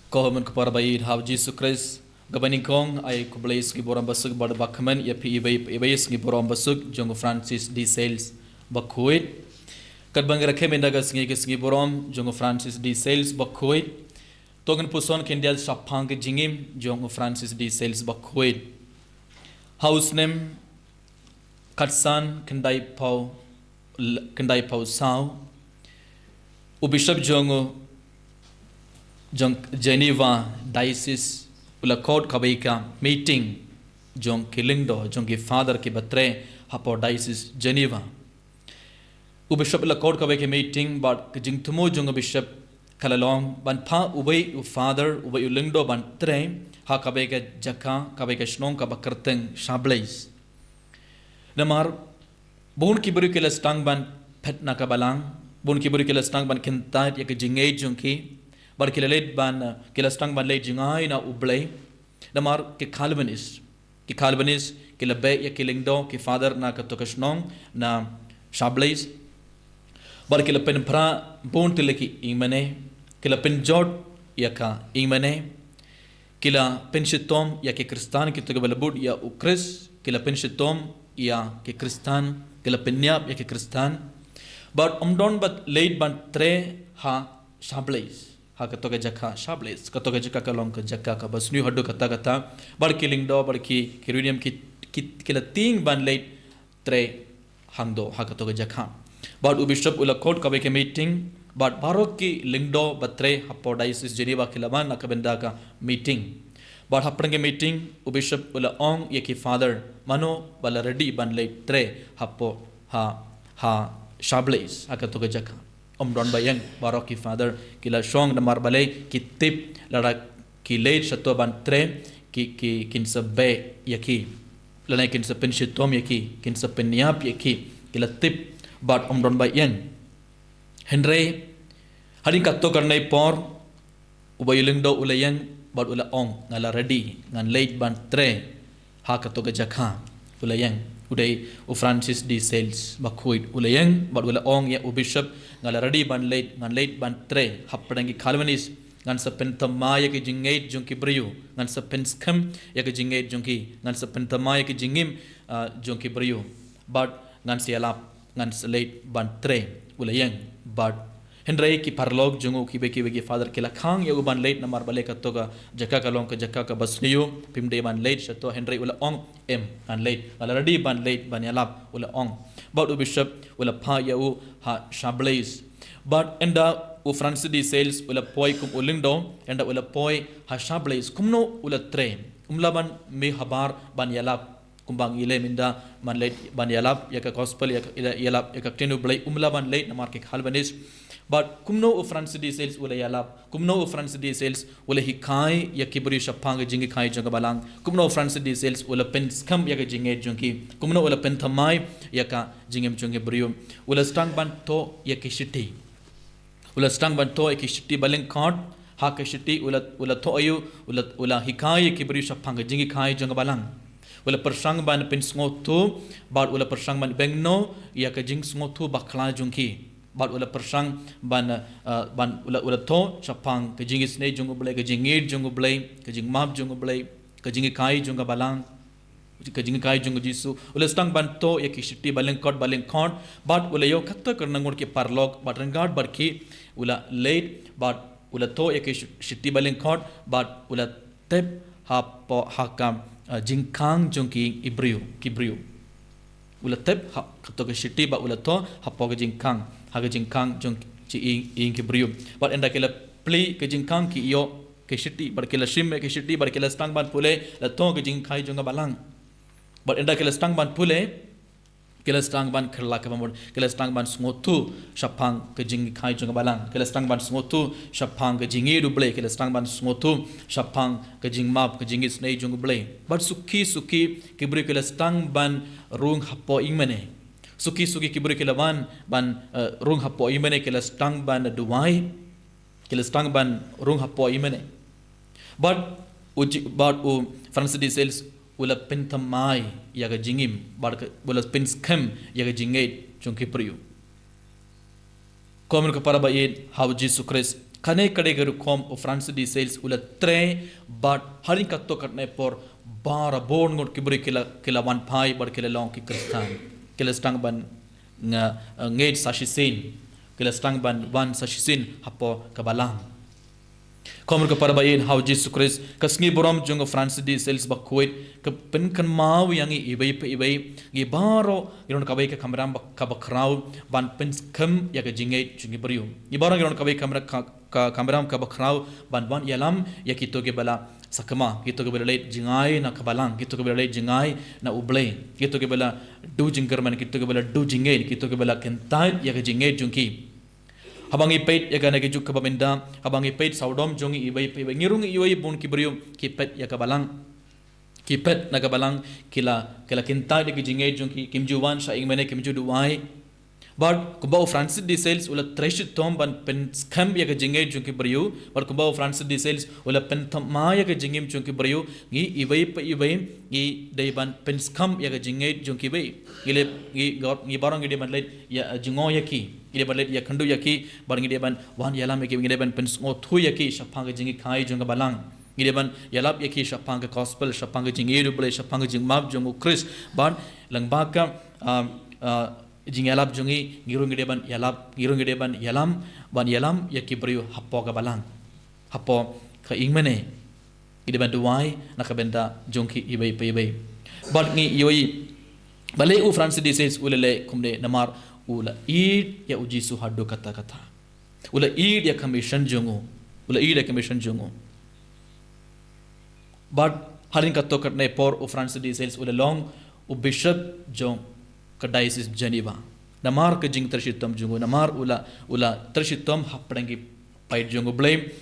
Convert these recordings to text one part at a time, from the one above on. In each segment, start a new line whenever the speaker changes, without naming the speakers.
Kohaman kepada bayi hau Jesus Christ gabaning kong ay kublais gi boram basuk bad bakman ya pi ibayis gi boram basuk jong Francis D Sales bakuit kat bangra kemendaga singi boram jong Francis D Sales bakuit togen puson kendial sapang gi jingim jong Francis D Sales bakuit house name katsan kendai pau sao u bishop jong Geneva diocese ula court kabaika meeting jong kilingdo jong ki father ki batre hapo diocese Geneva u bishop ula court kabaika meeting but jing tumo jong bishop kalalong ban pa ubay u father ubay u lingdo ban tre ha kabaika jaka kabaika shnong ka bakarteng shablais namar bon ki buri kila stang ban pet na kabalang bon ki buri kila stang ban kintat yak jingay jong ki bar kila late ban kila stang ban late jingai na ublay namar ke Calvinist kila be ya kilingdo ki father na katokashnong na shablais bar kila pen pra bon tileki ingmane kila pen jod ya ka ingmane kila pen shitom ya ke kristan ki togabalabud ya ukris kila pen shitom ya ke kristan kila pen nyap ya ke kristan but umdon but late ban tre ha shablais ha katoga jaka shablais katoga jaka kalong ka jaka ka basnu haddo kata bar killing do bar ki kirunium ki kila ting ban late tre hangdo ha katoga jaka but u bishop ula court ka ke meeting but barok ki lingdo batre hapo diocese Geneva kilaban akabenda ka meeting but haprange meeting u bishop ula ong ye ki father mano bala ready ban late tre hapo ha shablais ha katoga jaka Don bayang barok ki father kila shong na marbale ki tip lara ki late shato ban tre ki kinsa be yaki lana kinsa pen shitom yaki kinsa pen niap yaki kila tip but Don bayang Henry haring katto karnai por ubayuling do ulayang but ula ong ngala ready ngan late ban tre ha katto ga jakha ulayang udai u Francis D Sales bakuit ulayang but ula ong ya u bishop ngala ready ban late ngan late ban tre hapdangi Calvinist ngan sa pentamaya ki jingait jong ki briyu ngan sa penskam ya ki jingait jong ki ngan sa pentamaya ki jingim jong ki briyu but ngan sialap ngan sa late ban tre ulayang but Henry ki parlog jongo ki beki father kila khang ya uban late namar bale katoga jaka kalong ka jaka ka basniyo pimde ban late shato Henry ula ong m ban late already ban late ban yalap ula ong but u bishop ula pa ya u ha shablais but enda u Francis D Sales ula poi kum ulindo enda ula poi ha shablais kumno ula tre umlaban me habar ban yalap kumbang ile minda ban late ban yalap ya ka gospel ya yalap ya ka tenu blai umlaban late namar ke Calvinist but kumno u Francis D Sales ula yalap kumno u Francis D Sales ula hikai ya kibri shapang jingi khai jaga balang kumno u Francis D Sales ula pen skam ya ga jinge jungi kumno ula pen thamai ya ka jingem jungi brio ula stang ban to ya ke shiti ula stang ban to ya ke shiti baling khot ha ke shiti ula to ayu ula hikai ya kibri shapang jingi khai jaga balang ula persang ban pen sngotu but ula persang ban bengno ya ka jing sngotu bakla jungi but ula persang ban ula to chapang ke jingis ne jungu blai ke jingir jungu blai ke jing map jungu blai ke jingi kai junga balang ke jingi kai jungu jisu ula stang ban to ya ki shiti baling khot but ula yo khatta karna ngor ke parlog but rangard barki ula late but ula to ya ki shiti baling khot but ula tep ha po hakam jingkang jungki kibriu ula tep ha khatta ke shiti ba ula to ha po ke jingkang haga jingkang jong ci ing ki brium but enda kila pli ke jingkang ki yo ke shiti bar kila shim ke shiti bar kila stang ban pule la to ke jingkai jonga balang but enda kila stang ban pule kila stang ban kherla ka bamon kila stang ban sngotu shapang ke jingkai jonga balang kila stang ban sngotu shapang ke jingi du ble kila stang ban sngotu shapang ke jingmap ke jingis nei jong ble but suki ke bri kila stang ban rung hapo ingmane suki kiburi kilawan ban rung hapo imene kila stang ban duwai kila stang ban rung hapo imene but u Francis D Sales ula pentamai yaga jingim but ula penskam yaga jingait chungki priyu Komen kepada bayi hau Jesus Christ kane kade garu kom o France di sales ula tre but haring katto katne por bara born ngot kibri kila wan pai bar kila long ki kristan kila stang ban ngate sashisin kila stang ban wan sashisin hapo kabalang Komur ke parabayin how Jesus Christ kasngi borom jungo France di sales bakuit ke pen kan mau yang ibai pe ibai gi baro iron kabai ke kameram kabakrau ban pen kem ya ke jingai jungi beriu gi baro iron kabai kamera kameram kabakrau ban yalam ya kito ke bala sakama kito ke bala leit jingai na kabalang kito ke bala leit jingai na ublei kito ke bala du jingkerman kito ke bala du jingai kito ke bala kentai ya ke jingai jungki habang ipait ya kana ke juk kabamenda habang ipait saudom jongi ibai pe ngirung ioi bon kibrium kipet ya kabalang kipet na kabalang kila kinta de jingai jongi kimjuwan sha ingmene kimju duai but kubau Francis di sales ula tresh tom ban pen skam ya jingai jongi briu but kubau Francis di sales ula pen thamma ya jingim jongi briu gi ibai pe ibai gi deiban pen skam ya jingai jongi bai gile gi barang gi de ban leit ya jingo ya ki ide balet ya khandu yaki barang ide ban wan yalam yaki ide ban pen ngo thu yaki shapang jingi khai jonga balang ide ban yalap yaki shapang gospel shapang jingi ru bole shapang jing map jongu chris ban langba ka jing yalap jongi ngirung ide ban yalap ngirung ide ban yalam ban yalam yaki brio hapo ka balang hapo ka ingmene ide ban duai nakabenda jongki ibai pe ibai ban ngi yoi bale u France di says ulele kumde namar ula id ya uji su haddo kata ula id ya commission jongo but harin katto katne por u France di sales ula long u bishop jong ka diocese Geneva namar ka jing tarshitam jongo namar ula tarshitam hapdangi pait jongo blame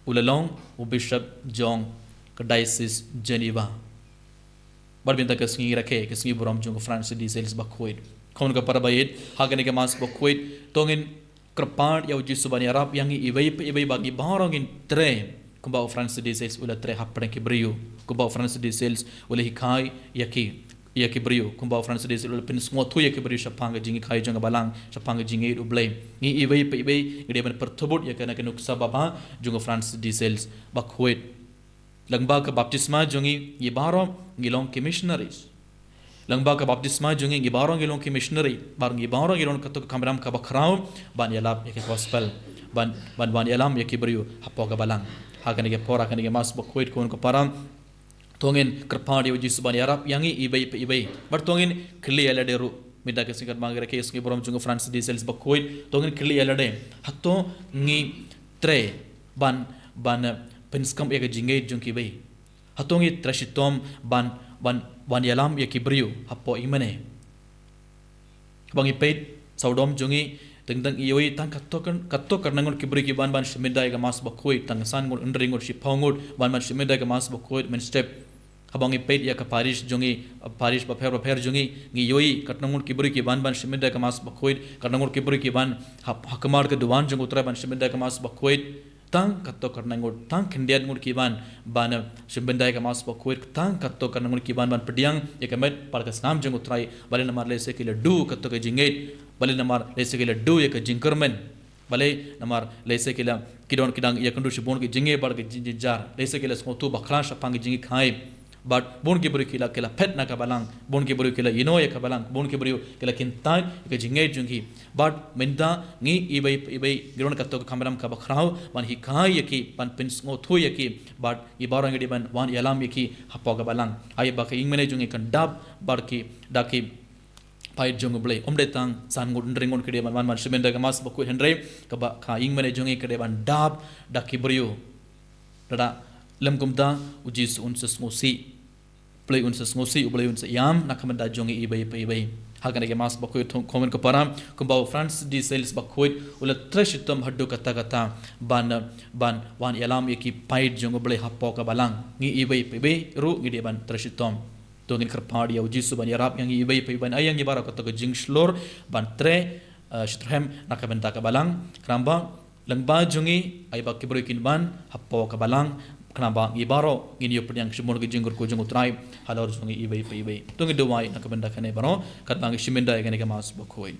ula long u bishop jong ka diocese Geneva barbinta ka singi rakhe ka singi borom jongo France di sales bakhoid kaun ka parabayit hagane ke mas bokuit tongin kerpad ya uji subani arab yang ibai bagi barongin tre kumbau France di sales ula tre hapren ki brio kumbau France di sales ula hikai yaki brio kumbau France di sales ula pin semua tu yaki brio shapanga jingi khai jonga balang shapanga jingi ublay ni ibai ide ban pertobot ya kana kenuk sababa jonga France di sales bakuit langba ka baptisma jongi ibaro ngilong ki missionaries langba ka baptisma jungi gibarong gilong ki missionary barang gibarong gilong katok kameram ka bakrau ban yalap ya gospel ban yalam ya brio hapo ka balang hakan ge pora kan ge mas bokuit kon ko param tongin kerpadi uji suban yarap yangi ibai bar tongin kli ala deru mida ke singat mangere ke ngi borom jungo France di sales bokuit tongin kli ala de hatto ngi tre ban penskam ya jingai jungki bai hatto ngi trashitom ban yalam ya kibriu hapo imane bang ipait saudom jungi tengtang ioi tang katto karnangon kibri ki ban shimedai ga mas bakoi tang san ngon undringon shipangot ban shimedai ga mas bakoi men step habang ipait ya ka parish ba pher jungi ngi yoi katnangon kibri ki ban shimedai ga mas bakoi karnangon kibri ki ban hakmar ka duwan jung utra ban shimedai ga mas bakoi tang katto karnangon tang kendian ngon kiban ban shimedai ga mas bakoi tang katto karnangon kiban ban pediang ya kamet parkas nam jung utrai bale namar lese ki du katto ka jinget bale namar lese ki du ya ka jingkermen bale namar lese ki kidon kidang ya kandu shibon ki jinge bar ki jinjar lese ki smotu bakran shapang jingi khai but bon ki buri kila pet na ka balang bon ki buri kila ino ya ka balang bon ki buri kila kintai ka jinge jungi but menda ngi ibai giron katto ka kameram ka bakrau ban hi kai yaki ban pins ngo thu yaki but ibarang di ban wan yalam yaki hapo ka balang ai ba ka ingmene jungi kan dab bar ki daki pai jong blai omde tang san ngun ringon kede ban shimenda ka mas bakui hendre ka ba ka ingmene jungi kede ban dab daki brio dada lem kumta ujis unses ngosi play unses ngosi ublay unse yam nakamanda jongi ibai hagan ke mas bakoi komen ko param kumbau France di sales bakoi ula trashitom haddu kata ban wan yalam yaki pait jongo blay hapo ka balang ngi ibai ru ngi de ban trashitom tongin kerpadi ya ujis ban yarap yang ibai ban ayang ibara kata ko jingslor ban tre shitrhem nakamanda ka balang kramba langba jongi ai ba kibrokin ban hapo ka balang kenapa ibaro ini yo pediang simon ke jenggur ko jengu trai halor sungi ibai tungi dewai nak benda kane baro katang simenda kane ke mas bokoi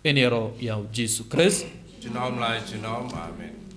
enero ya Jesus Christ
Jinom lai jinom amen